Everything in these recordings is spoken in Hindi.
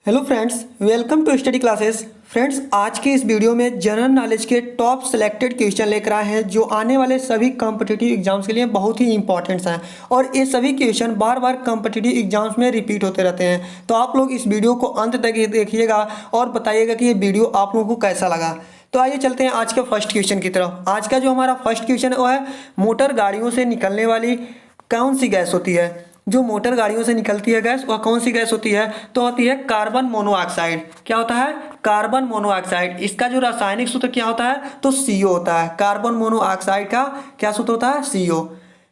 Hello friends, welcome to study classes. Friends, आज के इस वीडियो में जनरल नॉलेज के टॉप सेलेक्टेड क्वेश्चन लेकर आए हैं जो आने वाले सभी कॉम्पिटिटिव एग्जाम्स के लिए बहुत ही इंपॉर्टेंट्स हैं और ये सभी क्वेश्चन बार बार कॉम्पिटिटिव एग्जाम्स में रिपीट होते रहते हैं। तो आप लोग इस वीडियो को अंत तक देखिएगा और बताइएगा कि ये वीडियो आप लोगों को कैसा लगा। तो आइए चलते हैं आज के फर्स्ट क्वेश्चन की तरफ। आज का जो हमारा फर्स्ट क्वेश्चन है वो है मोटर गाड़ियों से निकलने वाली कौन सी गैस होती है। जो मोटर गाड़ियों से निकलती है गैस वह कौन सी गैस होती है? तो होती है कार्बन मोनोऑक्साइड। क्या होता है? Carbon monoxide. इसका जो रासायनिक सूत्र क्या होता है? तो CO होता है। कार्बन मोनोऑक्साइड का क्या सूत्र होता है? CO।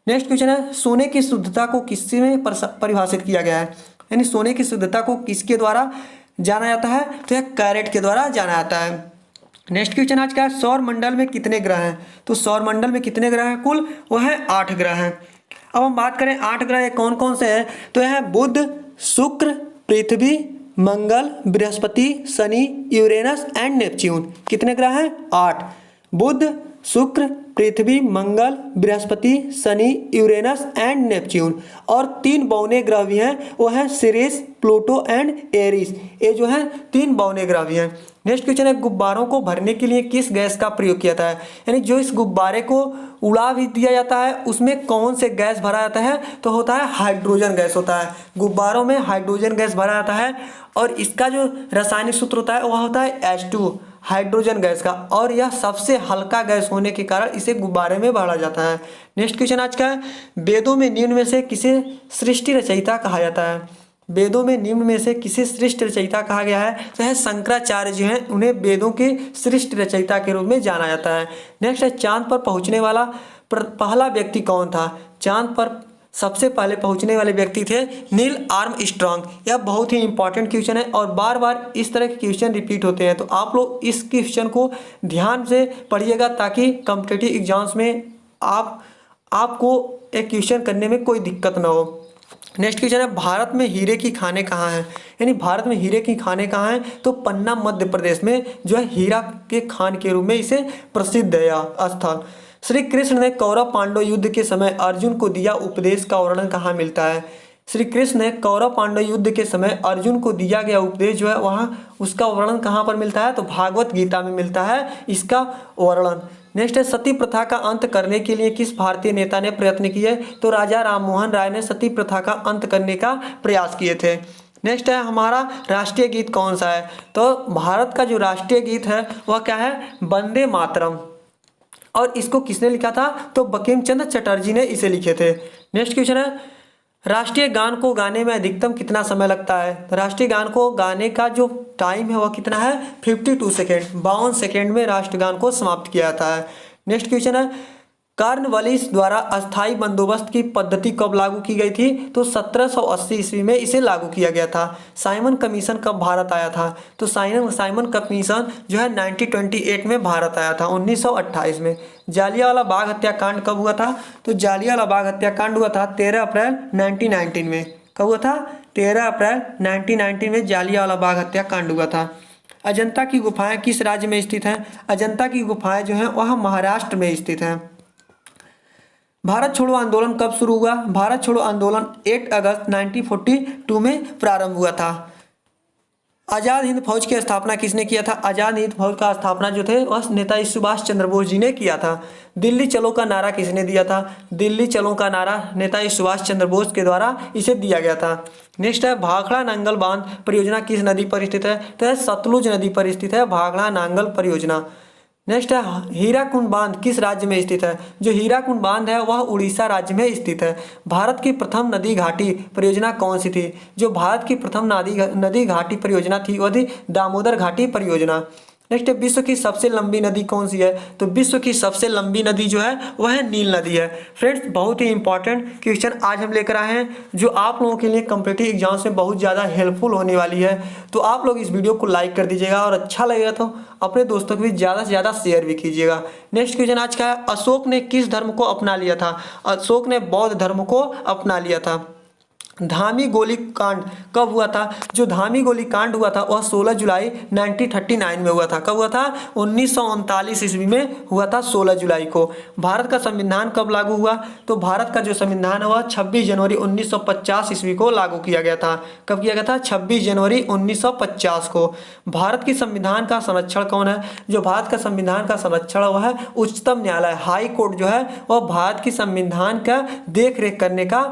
नेक्स्ट क्वेश्चन है सोने की शुद्धता को किससे में परिभाषित किया गया है? यानी सोने की शुद्धता को किसके द्वारा जाना जाता है? तो यह कैरेट के द्वारा जाना जाता है। नेक्स्ट क्वेश्चन आज का है सौर मंडल में कितने ग्रह हैं? तो सौर मंडल में कितने ग्रह हैं? कुल वह है 8 ग्रह हैं। अब हम बात करें 8 ग्रह कौन कौन से हैं, तो यह है बुध, शुक्र, पृथ्वी, मंगल, बृहस्पति, शनि, यूरेनस एंड नेपच्यून। कितने ग्रह हैं? 8। बुध, शुक्र, पृथ्वी, मंगल, बृहस्पति, शनि, यूरेनस एंड नेपच्यून। और 3 बौने ग्रह भी हैं, वो हैं सिरिस, प्लूटो एंड एरिस। ये जो है 3 बौने ग्रह भी हैं। नेक्स्ट क्वेश्चन है गुब्बारों को भरने के लिए किस गैस का प्रयोग किया जाता है? यानी जो इस गुब्बारे को उड़ा भी दिया जाता है उसमें कौन से गैस भरा जाता है? तो होता है हाइड्रोजन गैस होता है। गुब्बारों में हाइड्रोजन गैस भरा जाता है और इसका जो रासायनिक सूत्र होता है वह होता है H2, हाइड्रोजन गैस का। और यह सबसे हल्का गैस होने के कारण इसे गुब्बारे में भरा जाता है। नेक्स्ट क्वेश्चन आज का है वेदों में निम्न में से किसे सृष्टि रचयिता कहा जाता है? वेदों में निम्न में से किसे सृष्टि रचयिता कहा गया है? तो है शंकराचार्य जो हैं उन्हें वेदों के सृष्टि रचयिता के रूप में जाना जाता है। नेक्स्ट है चांद पर पहुंचने वाला पहला व्यक्ति कौन था? चांद पर सबसे पहले पहुंचने वाले व्यक्ति थे नील आर्मस्ट्रांग। यह बहुत ही इंपॉर्टेंट क्वेश्चन है और बार बार इस तरह के क्वेश्चन रिपीट होते हैं, तो आप लोग इस क्वेश्चन को ध्यान से पढ़िएगा ताकि कॉम्पिटिटिव एग्जाम्स में आपको एक क्वेश्चन करने में कोई दिक्कत ना हो। नेक्स्ट क्वेश्चन है भारत में हीरे की खानें कहाँ हैं? यानी भारत में हीरे की खानें कहाँ हैं? तो पन्ना मध्य प्रदेश में जो है हीरा के खान के रूप में इसे प्रसिद्ध है यह स्थल। श्री कृष्ण ने कौरव पांडव युद्ध के समय अर्जुन को दिया उपदेश का वर्णन कहाँ मिलता है? श्री कृष्ण ने कौरव पांडव युद्ध के समय अर्जुन को दिया गया उपदेश जो है वहाँ उसका वर्णन कहाँ पर मिलता है? तो भागवत गीता में मिलता है इसका वर्णन। नेक्स्ट है सती प्रथा का अंत करने के लिए किस भारतीय नेता ने प्रयत्न किए? तो राजा राममोहन राय ने सती प्रथा का अंत करने का प्रयास किए थे। नेक्स्ट है हमारा राष्ट्रीय गीत कौन सा है? तो भारत का जो राष्ट्रीय गीत है वह क्या है? वंदे मातरम। और इसको किसने लिखा था? तो बंकिम चंद्र चटर्जी ने इसे लिखे थे। नेक्स्ट क्वेश्चन है राष्ट्रीय गान को गाने में अधिकतम कितना समय लगता है? तो राष्ट्रीय गान को गाने का जो टाइम है वह कितना है? 52 सेकेंड। 52 सेकेंड में राष्ट्रगान को समाप्त किया जाता है। नेक्स्ट क्वेश्चन है कॉर्नवालिस द्वारा अस्थायी बंदोबस्त की पद्धति कब लागू की गई थी? तो 1780 ईस्वी में इसे लागू किया गया था। साइमन कमीशन कब भारत आया था? तो साइमन कमीशन जो है 1928 में भारत आया था, 1928 में। जालियांवाला बाग हत्याकांड कब हुआ था? तो जालियांवाला बाग हत्याकांड हुआ था 13 अप्रैल 1919 में। कब हुआ था? 13 अप्रैल 1919 में जालियांवाला बाग हत्याकांड हुआ था। अजंता की गुफाएं किस राज्य में स्थित हैं? अजंता की गुफाएं जो हैं वह महाराष्ट्र में स्थित हैं। भारत छोड़ो आंदोलन कब शुरू हुआ? भारत छोड़ो आंदोलन 8 अगस्त 1942 में प्रारंभ हुआ था। आज़ाद हिंद फौज की स्थापना किसने किया था? आज़ाद हिंद फौज का स्थापना जो थे वह नेताजी सुभाष चंद्र बोस जी ने किया था। दिल्ली चलो का नारा किसने दिया था? दिल्ली चलो का नारा नेताजी सुभाष चंद्र बोस के द्वारा इसे दिया गया था। नेक्स्ट है भाखड़ा नांगल बांध परियोजना किस नदी पर स्थित है? तो सतलुज नदी पर स्थित है भाखड़ा नांगल परियोजना। नेक्स्ट है हीराकुंड बांध किस राज्य में स्थित है? जो हीराकुंड बांध है वह उड़ीसा राज्य में स्थित है। भारत की प्रथम नदी घाटी परियोजना कौन सी थी? जो भारत की प्रथम नदी घाटी परियोजना थी वह थी दामोदर घाटी परियोजना। नेक्स्ट है विश्व की सबसे लंबी नदी कौन सी है? तो विश्व की सबसे लंबी नदी जो है वह है नील नदी है। फ्रेंड्स, बहुत ही इंपॉर्टेंट क्वेश्चन आज हम लेकर आए हैं जो आप लोगों के लिए कॉम्पिटिटिव एग्जाम्स में बहुत ज़्यादा हेल्पफुल होने वाली है। तो आप लोग इस वीडियो को लाइक कर दीजिएगा और अच्छा लगेगा तो अपने दोस्तों को भी ज़्यादा से ज़्यादा शेयर भी कीजिएगा। नेक्स्ट क्वेश्चन आज का है अशोक ने किस धर्म को अपना लिया था? अशोक ने बौद्ध धर्म को अपना लिया था। धामी गोली कांड कब हुआ था? जो धामी गोली कांड हुआ था वह 16 जुलाई 1939 में हुआ था। कब हुआ था? 1939 ईस्वी में हुआ था, 16 जुलाई को। भारत का संविधान कब लागू हुआ? तो भारत का जो संविधान है वह 26 जनवरी 1950 ईस्वी को लागू किया गया था। कब किया गया था? 26 जनवरी 1950 को। भारत की संविधान का संरक्षण कौन है? जो भारत का संविधान का संरक्षण वह है उच्चतम न्यायालय, हाई कोर्ट जो है वह भारत की संविधान का देख रेख करने का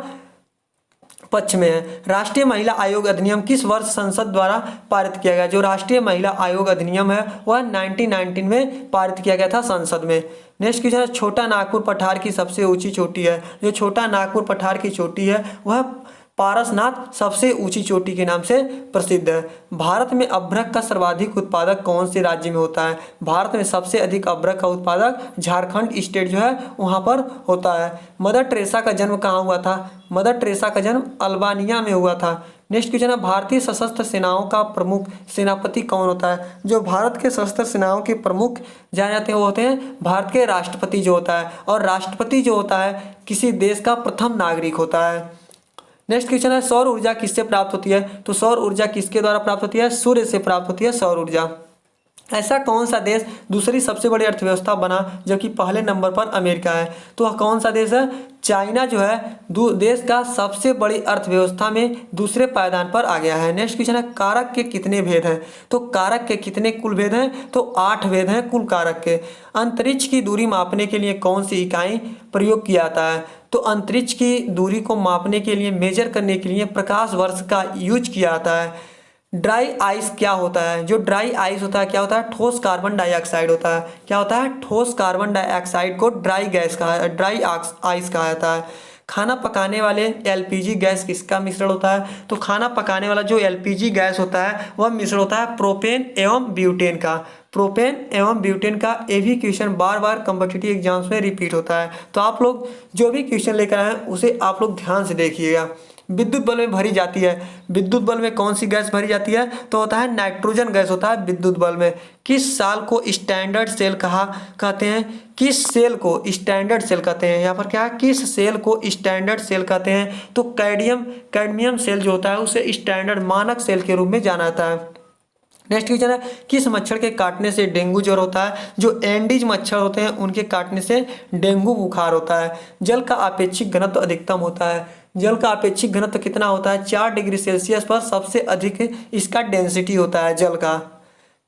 पक्ष में है। राष्ट्रीय महिला आयोग अधिनियम किस वर्ष संसद द्वारा पारित किया गया? जो राष्ट्रीय महिला आयोग अधिनियम है वह 1919 में पारित किया गया था संसद में। नेक्स्ट क्वेश्चन है, छोटा नागपुर पठार की सबसे ऊंची चोटी है। जो छोटा नागपुर पठार की चोटी है वह पारसनाथ सबसे ऊंची चोटी के नाम से प्रसिद्ध है। भारत में अभ्रक का सर्वाधिक उत्पादक कौन से राज्य में होता है? भारत में सबसे अधिक अभ्रक का उत्पादक झारखंड स्टेट जो है वहाँ पर होता है। मदर टेरेसा का जन्म कहाँ हुआ था? मदर टेरेसा का जन्म अल्बानिया में हुआ था। नेक्स्ट क्वेश्चन है, भारतीय सशस्त्र सेनाओं का प्रमुख सेनापति कौन होता है? जो भारत के सशस्त्र सेनाओं के प्रमुख जाने जाते हैं वो होते हैं भारत के राष्ट्रपति जो होता है, और राष्ट्रपति जो होता है किसी देश का प्रथम नागरिक होता है। नेक्स्ट क्वेश्चन है, सौर ऊर्जा किससे प्राप्त होती है? तो सौर ऊर्जा किसके द्वारा प्राप्त होती है? सूर्य से प्राप्त होती है सौर ऊर्जा। ऐसा कौन सा देश दूसरी सबसे बड़ी अर्थव्यवस्था बना जबकि पहले नंबर पर अमेरिका है? तो वह कौन सा देश है? चाइना जो है देश का सबसे बड़ी अर्थव्यवस्था में दूसरे पायदान पर आ गया है। नेक्स्ट क्वेश्चन है, कारक के कितने भेद हैं? तो कारक के कितने कुल भेद हैं? तो 8 भेद हैं कुल कारक के। अंतरिक्ष की दूरी मापने के लिए कौन सी इकाई प्रयोग किया जाता है? तो अंतरिक्ष की दूरी को मापने के लिए, मेजर करने के लिए प्रकाश वर्ष का यूज किया जाता है। ड्राई आइस क्या होता है? जो ड्राई आइस होता है क्या होता है? ठोस कार्बन डाइऑक्साइड होता है। क्या होता है? ठोस कार्बन डाइऑक्साइड को ड्राई आइस कहा जाता है। खाना पकाने वाले एलपीजी गैस किसका मिश्रण होता है? तो खाना पकाने वाला जो एलपीजी गैस होता है वह मिश्रण होता है प्रोपेन एवं ब्यूटेन का। प्रोपेन एवं ब्यूटेन का ये भी क्वेश्चन बार बार कॉम्पिटिटिव एग्जाम्स में रिपीट होता है, तो आप लोग जो भी क्वेश्चन लेकर आए हैं उसे आप लोग ध्यान से देखिएगा। विद्युत बल्ब में भरी जाती है। विद्युत बल्ब में कौन सी गैस भरी जाती है? तो होता है नाइट्रोजन गैस होता है विद्युत बल्ब में। किस साल को स्टैंडर्ड सेल कहते हैं? किस सेल को स्टैंडर्ड सेल कहते हैं? यहाँ पर क्या है? किस सेल को स्टैंडर्ड सेल कहते हैं? तो कैडमियम सेल जो होता है उसे स्टैंडर्ड मानक सेल के रूप में जाना जाता है। नेक्स्ट क्वेश्चन है, किस मच्छर के काटने से डेंगू ज्वर होता है? जो एंडीज मच्छर होते हैं उनके काटने से डेंगू बुखार होता है। जल का आपेक्षिक घनत्व अधिकतम होता है। जल का आपेक्षिक घनत्व कितना होता है? 4 डिग्री सेल्सियस पर सबसे अधिक इसका डेंसिटी होता है जल का।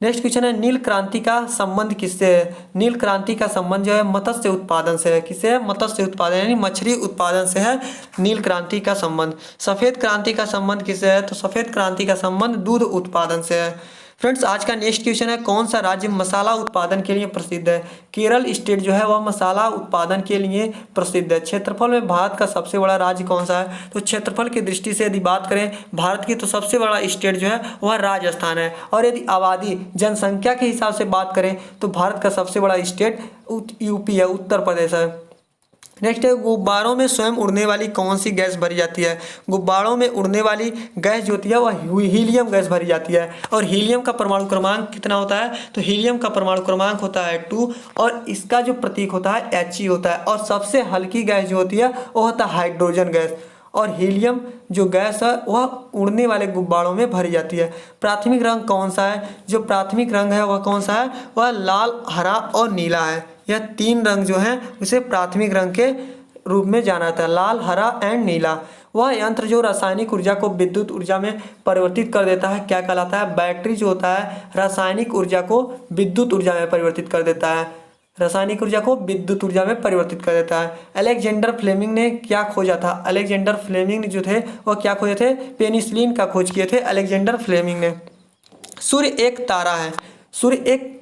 नेक्स्ट क्वेश्चन है, नील क्रांति का संबंध किससे है? नील क्रांति का संबंध जो है मत्स्य उत्पादन से है। किससे है? मत्स्य उत्पादन यानी मछली उत्पादन से है नील क्रांति का संबंध। सफेद क्रांति का संबंध किससे है? तो सफेद क्रांति का संबंध दूध उत्पादन से है। फ्रेंड्स, आज का नेक्स्ट क्वेश्चन है, कौन सा राज्य मसाला उत्पादन के लिए प्रसिद्ध है? केरल स्टेट जो है वह मसाला उत्पादन के लिए प्रसिद्ध है। क्षेत्रफल में भारत का सबसे बड़ा राज्य कौन सा है? तो क्षेत्रफल की दृष्टि से यदि बात करें भारत की तो सबसे बड़ा स्टेट जो है वह राजस्थान है। और यदि आबादी जनसंख्या के हिसाब से बात करें तो भारत का सबसे बड़ा स्टेट यूपी है, उत्तर प्रदेश है। नेक्स्ट है, गुब्बारों में स्वयं उड़ने वाली कौन सी गैस भरी जाती है? गुब्बारों में उड़ने वाली गैस जो होती है वह हीलियम गैस भरी जाती है। और हीलियम का परमाणु क्रमांक कितना होता है? तो हीलियम का परमाणु क्रमांक होता है 2 और इसका जो प्रतीक होता है He होता है। और सबसे हल्की गैस जो होती है वो होता है हाइड्रोजन गैस। और हीलियम जो गैस है वह उड़ने वाले गुब्बारों में भरी जाती है। प्राथमिक रंग कौन सा है? जो प्राथमिक रंग है वह कौन सा है? वह लाल, हरा और नीला है। यह 3 रंग जो हैं उसे प्राथमिक रंग के रूप में जाना जाता है, लाल, हरा एंड नीला। वह यंत्र जो रासायनिक ऊर्जा को विद्युत ऊर्जा में परिवर्तित कर देता है क्या कहलाता है? बैटरी जो होता है रासायनिक ऊर्जा को विद्युत ऊर्जा में परिवर्तित कर देता है। रासायनिक ऊर्जा को विद्युत ऊर्जा में परिवर्तित कर देता है। अलेक्जेंडर फ्लेमिंग ने क्या खोजा था? अलेक्जेंडर फ्लेमिंग जो थे वह क्या खोजे थे? पेनिसिलिन का खोज किए थे अलेक्जेंडर फ्लेमिंग ने। सूर्य एक तारा है। सूर्य एक,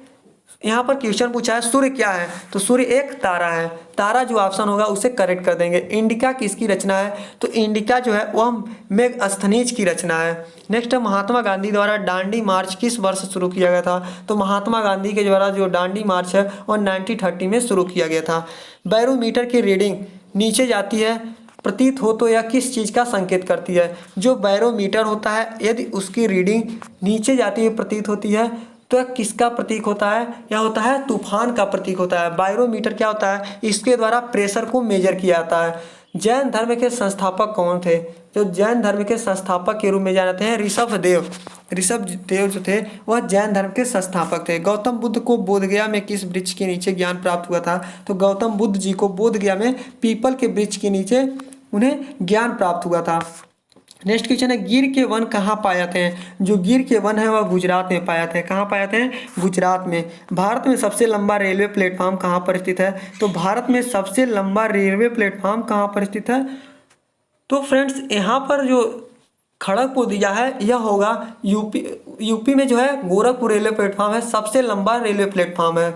यहाँ पर क्वेश्चन पूछा है सूर्य क्या है? तो सूर्य एक तारा है। तारा जो ऑप्शन होगा उसे करेक्ट कर देंगे। इंडिका किसकी रचना है? तो इंडिका जो है वह मेगास्थनीज की रचना है। नेक्स्ट है, महात्मा गांधी द्वारा दांडी मार्च किस वर्ष शुरू किया गया था? तो महात्मा गांधी के द्वारा जो दांडी मार्च है वह 1930 में शुरू किया गया था। बैरोमीटर की रीडिंग नीचे जाती है प्रतीत हो तो यह किस चीज़ का संकेत करती है? जो बैरोमीटर होता है यदि उसकी रीडिंग नीचे जाती है प्रतीत होती है तो यह किसका प्रतीक होता है? यह होता है तूफान का प्रतीक होता है। बैरोमीटर क्या होता है? इसके द्वारा प्रेशर को मेजर किया जाता है। जैन धर्म के संस्थापक कौन थे? जो जैन धर्म के संस्थापक के रूप में जाने जाते हैं ऋषभदेव। ऋषभदेव जो थे वह जैन धर्म के संस्थापक थे। गौतम बुद्ध को बोधगया में किस वृक्ष के नीचे ज्ञान प्राप्त हुआ था? तो गौतम बुद्ध जी को बोधगया में पीपल के वृक्ष के नीचे उन्हें ज्ञान प्राप्त हुआ था। नेक्स्ट क्वेश्चन है, गिर के वन कहाँ पाए जाते हैं? जो गिर के वन है वह गुजरात में पाए जाते हैं। कहाँ पाए जाते हैं? गुजरात में। भारत में सबसे लंबा रेलवे प्लेटफॉर्म कहाँ पर स्थित है? तो भारत में सबसे लंबा रेलवे प्लेटफॉर्म कहाँ पर स्थित है? तो फ्रेंड्स यहाँ पर जो खड़गपुर दिया है यह होगा यूपी में जो है गोरखपुर रेलवे प्लेटफॉर्म है, सबसे लंबा रेलवे प्लेटफॉर्म है।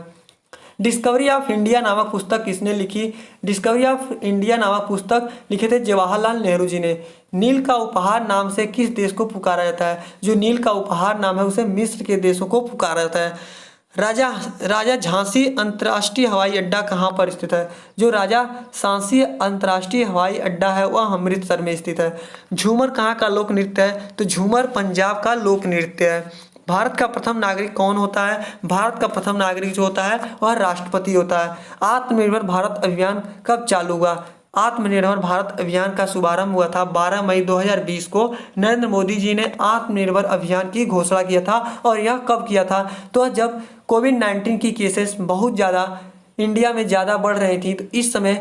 डिस्कवरी ऑफ इंडिया नामक पुस्तक किसने लिखी? डिस्कवरी ऑफ इंडिया नामक पुस्तक लिखे थे जवाहरलाल नेहरू जी ने। नील का उपहार नाम से किस देश को पुकारा जाता है? जो नील का उपहार नाम है उसे मिस्र के देशों को पुकारा जाता है। राजा झांसी अंतर्राष्ट्रीय हवाई अड्डा कहाँ पर स्थित है? जो राजा झांसी अंतर्राष्ट्रीय हवाई अड्डा है वह अमृतसर में स्थित है। झूमर कहाँ का लोक नृत्य है? तो झूमर पंजाब का लोक नृत्य है। भारत का प्रथम नागरिक कौन होता है? भारत का प्रथम नागरिक जो होता है वह राष्ट्रपति होता है। आत्मनिर्भर भारत अभियान कब चालू हुआ? आत्मनिर्भर भारत अभियान का शुभारंभ हुआ था 12 मई 2020 को। नरेंद्र मोदी जी ने आत्मनिर्भर अभियान की घोषणा किया था। और यह कब किया था? तो जब कोविड-19 की केसेस बहुत ज़्यादा इंडिया में ज़्यादा बढ़ रही थी, तो इस समय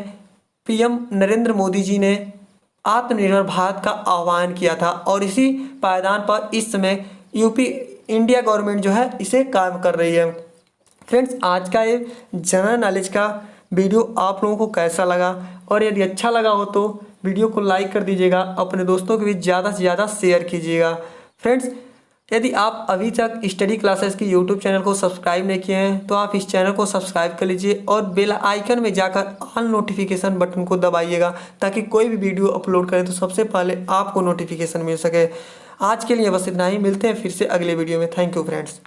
पीएम नरेंद्र मोदी जी ने आत्मनिर्भर भारत का आह्वान किया था। और इसी पायदान पर इस समय इंडिया गवर्नमेंट जो है इसे काम कर रही है। फ्रेंड्स, आज का ये जनरल नॉलेज का वीडियो आप लोगों को कैसा लगा? और यदि अच्छा लगा हो तो वीडियो को लाइक कर दीजिएगा, अपने दोस्तों के बीच ज़्यादा से ज़्यादा शेयर कीजिएगा। फ्रेंड्स, यदि आप अभी तक स्टडी क्लासेस की यूट्यूब चैनल को सब्सक्राइब नहीं किए हैं तो आप इस चैनल को सब्सक्राइब कर लीजिए और बेल आइकन में जाकर ऑल नोटिफिकेशन बटन को दबाइएगा, ताकि कोई भी वीडियो अपलोड करें तो सबसे पहले आपको नोटिफिकेशन मिल सके। आज के लिए बस इतना ही, मिलते हैं फिर से अगले वीडियो में। Thank you friends.